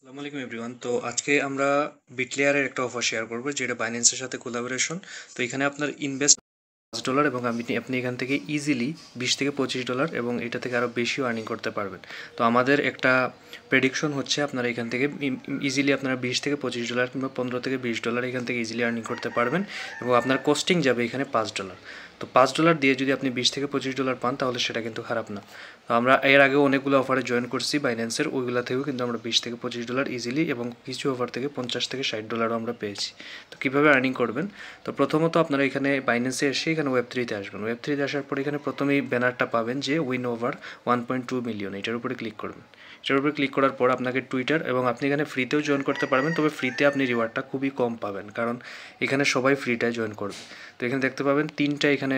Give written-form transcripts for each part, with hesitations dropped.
আসসালামু আলাইকুম এভরিওয়ান। তো আজকে আমরা বিটলেয়ারের একটা অফার শেয়ার করব যেটা বাইন্যান্সের সাথে কোলাবোরেশন। তো এখানে আপনার ইনভেস্ট $5 এবং আপনি এখান থেকে ইজিলি $20 থেকে $25 এবং এটা থেকে আরও বেশিও আর্নিং করতে পারবেন। তো আমাদের একটা প্রেডিকশন হচ্ছে আপনারা এখান থেকে ইজিলি আপনারা $20 থেকে $25 কিংবা $15 থেকে $20 এখান থেকে ইজিলি আর্নিং করতে পারবেন এবং আপনার কস্টিং যাবে এখানে $5। তো $5 দিয়ে যদি আপনি $20 থেকে $25 পান তাহলে সেটা কিন্তু খারাপ না। তো আমরা এর আগেও অনেকগুলো অফারে জয়েন করছি বাইন্যান্সের, ওইগুলো থেকেও কিন্তু আমরা $20 থেকে $25 ইজিলি এবং কিছু অফার থেকে $50 থেকে $60 আমরা পেয়েছি। তো কীভাবে আর্নিং করবেন? তো প্রথমত আপনারা এখানে বাইন্যান্সে এসে এখানে ওয়েব3-তে আসবেন। ওয়েব3-তে আসার পরে এখানে প্রথমেই ব্যানারটা পাবেন যে উইন ওভার 1.2 মিলিয়ন, এটার উপরে ক্লিক করবেন। এটার উপরে ক্লিক করার পর আপনাকে টুইটার এবং আপনি এখানে ফ্রিতেও জয়েন করতে পারবেন, তবে ফ্রিতে আপনি রিওয়ার্ডটা খুবই কম পাবেন কারণ এখানে সবাই ফ্রিটায় জয়েন করবে। তো এখানে দেখতে পাবেন তিনটা এখানে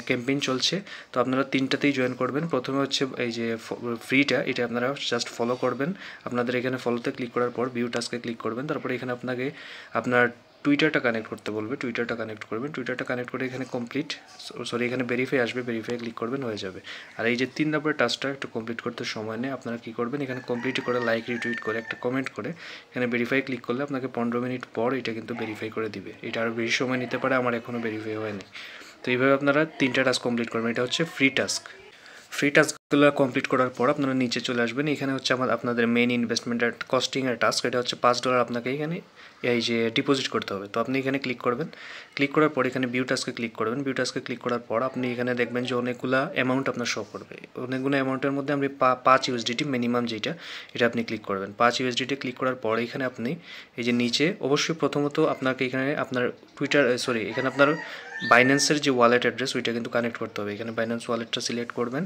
ক্যাম্পেইন চলছে, তো আপনারা তিনটাতেই জয়েন করবেন। প্রথমে হচ্ছে এই যে ফ্রিটা, এটা আপনারা জাস্ট ফলো করবেন। আপনাদের এখানে ফলোতে ক্লিক করার পর ভিউ টাস্কে ক্লিক করবেন, তারপরে এখানে আপনাকে আপনার টুইটারটা কানেক্ট করতে বলবে, টুইটারটা কানেক্ট করবেন। টুইটারটা কানেক্ট করে এখানে এখানে ভেরিফাই আসবে, ভেরিফাই ক্লিক করবেন, হয়ে যাবে। আর এই যে 3 নম্বরের টাস্কটা একটু কমপ্লিট করতে সময় নেই, আপনারা কী করবেন এখানে কমপ্লিট করে লাইক রিটুইট করে একটা কমেন্ট করে এখানে ভেরিফাই ক্লিক করলে আপনাকে 15 মিনিট পর এটা কিন্তু ভেরিফাই করে দিবে। এটা আরও বেশি সময় নিতে পারে, আমার এখনও ভেরিফাই হয়নি। তো এইভাবে আপনারা 3টা টাস্ক কমপ্লিট করবেন। এটা হচ্ছে ফ্রি টাস্ক। ফ্রি টাস্কগুলো কমপ্লিট করার পর আপনারা নিচে চলে আসবেন। এখানে হচ্ছে আপনাদের মেইন ইনভেস্টমেন্টের কস্টিংয়ের টাস্ক, এটা হচ্ছে $5 আপনাকে এখানে এই যে ডিপোজিট করতে হবে। তো আপনি এখানে ক্লিক করবেন, ক্লিক করার পর এখানে ভিউ টাস্কে ক্লিক করবেন। ভিউ টাস্কে ক্লিক করার পর আপনি এখানে দেখবেন যে অনেকগুলো অ্যামাউন্ট আপনার শো করবে। অনেকগুলো অ্যামাউন্টের মধ্যে আপনি 5 USDT মিনিমাম যেটা, এটা আপনি ক্লিক করবেন। 5 USDT ক্লিক করার পর এখানে আপনি এই যে নিচে অবশ্যই প্রথমত আপনাকে এখানে আপনার এখানে আপনার বাইন্যান্সের যে ওয়ালেট অ্যাড্রেস ওইটা কিন্তু কানেক্ট করতে হবে। এখানে বাইন্যান্স ওয়ালেটটা সিলেক্ট করবেন,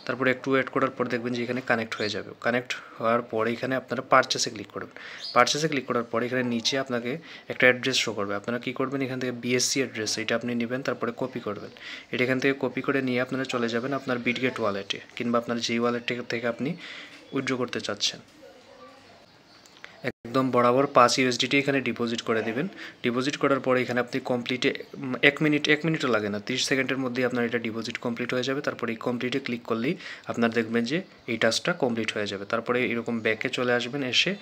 তারপরে একটু ওয়েট করার পর দেখবেন যে এখানে কানেক্ট হয়ে যাবে। কানেক্ট হওয়ার পরে এখানে আপনারা পারচেসে ক্লিক করবেন। পারচেসে ক্লিক করার পরে এখানে নিচে আপনাকে একটা অ্যাড্রেস শো করবে। আপনারা কী করবেন এখান থেকে BSC অ্যাড্রেস এটা আপনি নেবেন, তারপরে কপি করবেন। এটা এখান থেকে কপি করে নিয়ে আপনারা চলে যাবেন আপনার বিটগেট ওয়ালেটে কিংবা আপনার যেই ওয়ালেট থেকে আপনি উইথড্র করতে চাচ্ছেন। একদম বরাবর 5 USDT এখানে ডিপোজিট করে দেবেন। ডিপোজিট করার পরে এখানে আপনি কমপ্লিটে 1 মিনিটও লাগে না, 30 সেকেন্ডের মধ্যেই আপনার এটা ডিপোজিট কমপ্লিট হয়ে যাবে। তারপরে এই কমপ্লিটে ক্লিক করলেই আপনার দেখবেন যে এই টাস্কটা কমপ্লিট হয়ে যাবে। তারপরে এরকম ব্যাকে চলে আসবেন, এসে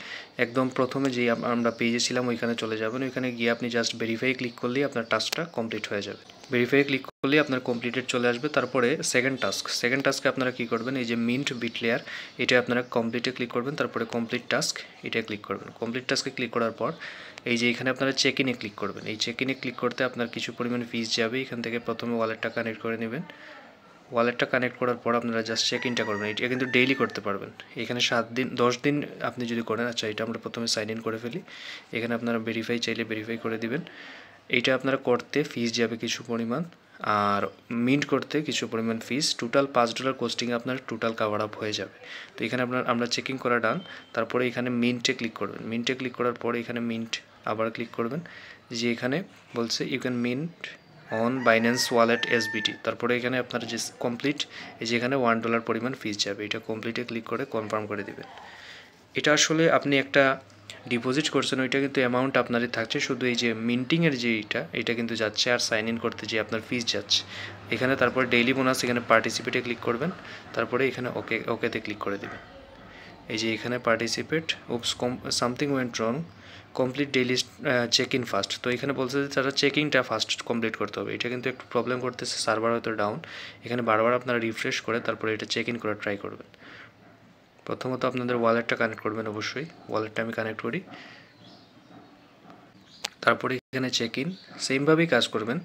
একদম প্রথমে যেই আমরা পেজে ছিলাম ওইখানে চলে যাবেন। ওইখানে গিয়ে আপনি জাস্ট ভেরিফাই ক্লিক করলেই আপনার টাস্কটা কমপ্লিট হয়ে যাবে। ভেরিফাই ক্লিক করলেই আপনার কমপ্লিটেড চলে আসবে। তারপরে সেকেন্ড টাস্কে আপনারা কী করবেন, এই যে মিন্ট বিটলেয়ার এটা আপনারা কমপ্লিটে ক্লিক করবেন, তারপরে কমপ্লিট টাস্ক এটা ক্লিক করবেন। কমপ্লিট টাস্কে ক্লিক করার পর এই যে এখানে আপনারা চেক ইনে ক্লিক করবেন। এই চেক ইনে ক্লিক করতে আপনার কিছু পরিমাণ ফিস যাবে। এখান থেকে প্রথমে ওয়ালেটটা কানেক্ট করে নেবেন। ওয়ালেটটা কানেক্ট করার পর আপনারা জাস্ট চেক ইনটা করবেন। এটা কিন্তু ডেইলি করতে পারবেন। এখানে 7 দিন 10 দিন আপনি যদি করেন, আচ্ছা এটা আমরা প্রথমে সাইন ইন করে ফেলি। এখানে আপনারা ভেরিফাই চাইলে ভেরিফাই করে দিবেন। এইটা আপনারা করতে ফিস যাবে কিছু পরিমাণ, আর মিন্ট করতে কিছু পরিমাণ ফিস। টোটাল $5 কোস্টিংয়ে আপনার টোটাল কাভার আপ হয়ে যাবে। তো এখানে আমরা চেকিং করা ডান। তারপরে এখানে মিন্টে ক্লিক করবেন। মিন্টে ক্লিক করার পরে এখানে মিন্ট আবার ক্লিক করবেন, যে এখানে বলছে you can mint on Binance wallet SBT। তারপরে এখানে আপনার যে কমপ্লিট, এই যে এখানে $1 পরিমাণ ফিস যাবে, এটা কমপ্লিটে ক্লিক করে কনফার্ম করে দিবেন। এটা আসলে আপনি একটা ডিপোজিট করছেন ওইটা কিন্তু অ্যামাউন্ট আপনারই থাকছে, শুধু এই যে মিন্টিংয়ের যে এটা কিন্তু যাচ্ছে, আর সাইন ইন করতে যে আপনার ফিস যাচ্ছে এখানে। তারপরে ডেইলি বোনাস এখানে পার্টিসিপেটে ক্লিক করবেন, তারপরে এখানে ওকেতে ক্লিক করে দেবেন। এই যে এখানে participate something went wrong, complete daily check in first. তো এখানে বলছে যে তারা চেকিংটা ফাস্ট কমপ্লিট করতে হবে। এটা কিন্তু একটু প্রবলেম করতেছে, সার্ভার হয়তো ডাউন। এখানে বারবার আপনারা রিফ্রেশ করে তারপরে এটা চেক ইন করে ট্রাই করবেন। প্রথমত আপনাদের ওয়ালেটটা কানেক্ট করবেন, অবশ্যই ওয়ালেটটা আমি কানেক্ট করি। তারপরে এখানে চেক ইন সেমভাবেই কাজ করবেন,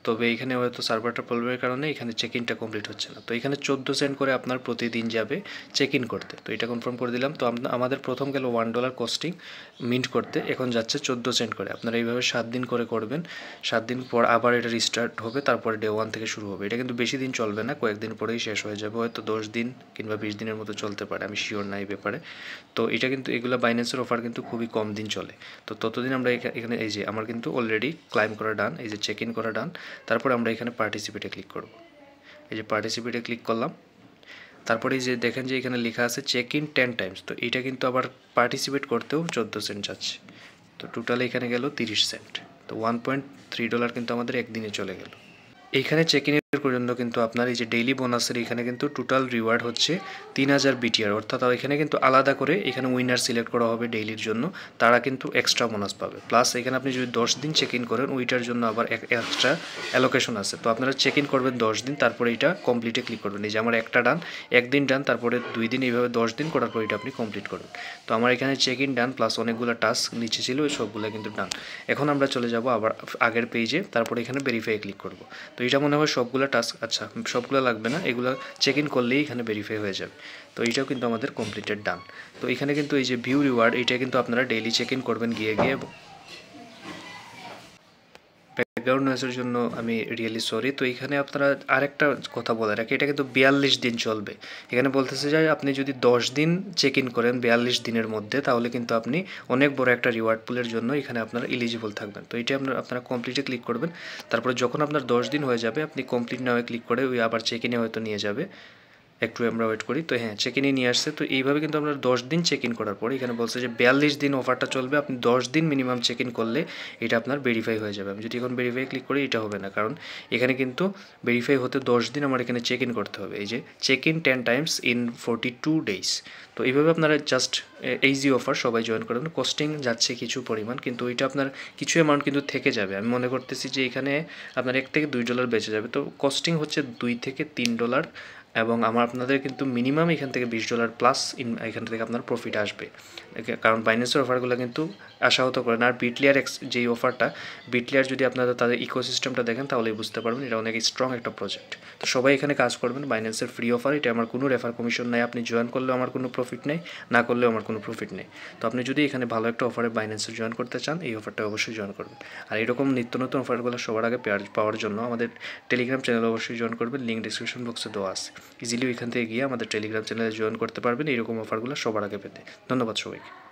তবে এখানে হয়তো সার্ভারটা প্রবলেমের কারণে এখানে চেক ইনটা কমপ্লিট হচ্ছে না। তো এখানে 14 সেন্ট করে আপনার প্রতিদিন যাবে চেক ইন করতে। তো এটা কনফার্ম করে দিলাম। তো আমাদের প্রথম গেল $1 কস্টিং মিন্ট করতে, এখন যাচ্ছে 14 সেন্ট করে। আপনারা এইভাবে 7 দিন করে করবেন। 7 দিন পর আবার এটা রিস্টার্ট হবে, তারপরে ডে 1 থেকে শুরু হবে। এটা কিন্তু বেশি দিন চলবে না, কয়েকদিন পরেই শেষ হয়ে যাবে, হয়তো 10 দিন কিংবা 20 দিনের মতো চলতে পারে, আমি শিওর না এই ব্যাপারে। তো এটা কিন্তু এগুলো বাইন্যান্সের অফার কিন্তু খুবই কম দিন চলে। তো ততদিন আমরা এখানে এই যে আমার কিন্তু অলরেডি ক্লাইম করা ডান, এই যে চেক ইন করা ডান। তারপরে আমরা এখানে পার্টিসিপেটে ক্লিক করব। এই যে পার্টিসিপেটে ক্লিক করলাম। তারপরে এই যে দেখেন যে এখানে লেখা আছে চেক ইন 10 টাইমস। তো এটা কিন্তু আবার পার্টিসিপেট করতেও 14 সেন্ট যাচ্ছে। তো টোটাল এখানে গেল 30 সেন্ট। তো $1.3 কিন্তু আমাদের একদিনে চলে গেল। এইখানে চেক ইনের পর্যন্ত কিন্তু আপনার এই যে ডেইলি বোনাসের এখানে কিন্তু টোটাল রিওয়ার্ড হচ্ছে 3000 বিটিআর, অর্থাৎ এখানে কিন্তু আলাদা করে এখানে উইনার সিলেক্ট করা হবে ডেইলির জন্য, তারা কিন্তু এক্সট্রা বোনাস পাবে। প্লাস এখানে আপনি যদি 10 দিন চেক ইন করেন ওইটার জন্য আবার এক্সট্রা অ্যালোকেশন আছে। তো আপনারা চেক ইন করবেন 10 দিন, তারপরে এটা কমপ্লিটে ক্লিক করবেন। এই যে আমার একটা ডান, একদিন ডান, তারপরে 2 দিন, এইভাবে 10 দিন করার পর এটা আপনি কমপ্লিট করবেন। তো আমার এখানে চেক ইন ডান, প্লাস অনেকগুলো টাস্ক নিচে ছিল ওই সবগুলো কিন্তু ডান। এখন আমরা চলে যাব আবার আগের পেজে, তারপরে এখানে ভেরিফাই ক্লিক করব। তো এটা মনে হয় সবগুলো টাস্ক, আচ্ছা সবগুলো লাগবে না, এগুলো চেক ইন করলেই এখানে ভেরিফাই হয়ে যাবে। তো এইটাও কিন্তু আমাদের কমপ্লিটেড ডান। তো এখানে কিন্তু এই যে ভিউ রিওয়ার্ড, এটা কিন্তু আপনারা ডেইলি চেক ইন করবেন গিয়ে ব্যাকগ্রাউন্ড নয়েজের জন্য আমি রিয়েলি সরি। তো এখানে আপনারা আরেকটা কথা বলে রাখি, এটা কিন্তু 42 দিন চলবে। এখানে বলতেছে যে আপনি যদি 10 দিন চেক ইন করেন 42 দিনের মধ্যে, তাহলে কিন্তু আপনি অনেক বড় একটা রিওয়ার্ড পুলের জন্য এখানে আপনারা এলিজিবল থাকবেন। তো এটা আপনারা কমপ্লিটে ক্লিক করবেন। তারপরে যখন আপনার 10 দিন হয়ে যাবে আপনি কমপ্লিট নাও ক্লিক করে ওই আবার চেক ইনে হয়তো নিয়ে যাবে, একটু আমরা ওয়েট করি। তো হ্যাঁ, চেক ইনে নিয়ে আসছে। তো এইভাবে কিন্তু আমরা 10 দিন চেক ইন করার পর এখানে বলছে যে 42 দিন অফারটা চলবে, আপনি 10 দিন মিনিমাম চেক ইন করলে এটা আপনার ভেরিফাই হয়ে যাবে। আমি যদি এখন ভেরিফাই ক্লিক করি এটা হবে না, কারণ এখানে কিন্তু ভেরিফাই হতে 10 দিন আমার এখানে চেক ইন করতে হবে। এই যে check in 10 times in 42 days. তো এইভাবে আপনারা জাস্ট ইজি অফার সবাই জয়েন করবেন। কস্টিং যাচ্ছে কিছু পরিমাণ, কিন্তু ওইটা আপনার কিছু অ্যামাউন্ট কিন্তু থেকে যাবে। আমি মনে করতেছি যে এখানে আপনার $1 থেকে $2 বেঁচে যাবে। তো কস্টিং হচ্ছে $2 থেকে $3, এবং আপনাদের কিন্তু মিনিমাম এখান থেকে $20 প্লাস এখান থেকে আপনার প্রফিট আসবে, কারণ বাইন্যান্সের অফারগুলো কিন্তু আশাহত করেন। আর বিটলিয়ার যেই অফারটা, বিটলিয়ার যদি আপনারা তাদের ইকোসিস্টেমটা দেখেন তাহলেই বুঝতে পারবেন এটা অনেক স্ট্রং একটা প্রজেক্ট। তো সবাই এখানে কাজ করবেন। বাইন্যান্সের ফ্রি অফার, এটা আমার কোনো রেফার কমিশন নাই, আপনি জয়েন করলেও আমার কোনো প্রফিট নেই, না করলেও আমার কোনো প্রফিট নেই। তো আপনি যদি এখানে ভালো একটা অফারে বাইন্যান্সে জয়েন করতে চান, এই অফারটা অবশ্যই জয়েন করবেন। আর এরকম নিত্য নতুন অফারগুলো সবার আগে পাওয়ার জন্য আমাদের টেলিগ্রাম চ্যানেল অবশ্যই জয়েন করবেন, লিঙ্ক ডিসক্রিপশন বক্সে দেওয়া আছে। ইজিলি ওইখান থেকে গিয়ে আমাদের টেলিগ্রাম চ্যানেলে জয়েন করতে পারবেন এরকম অফারগুলো সবার আগে পেতে। ধন্যবাদ সবাইকে।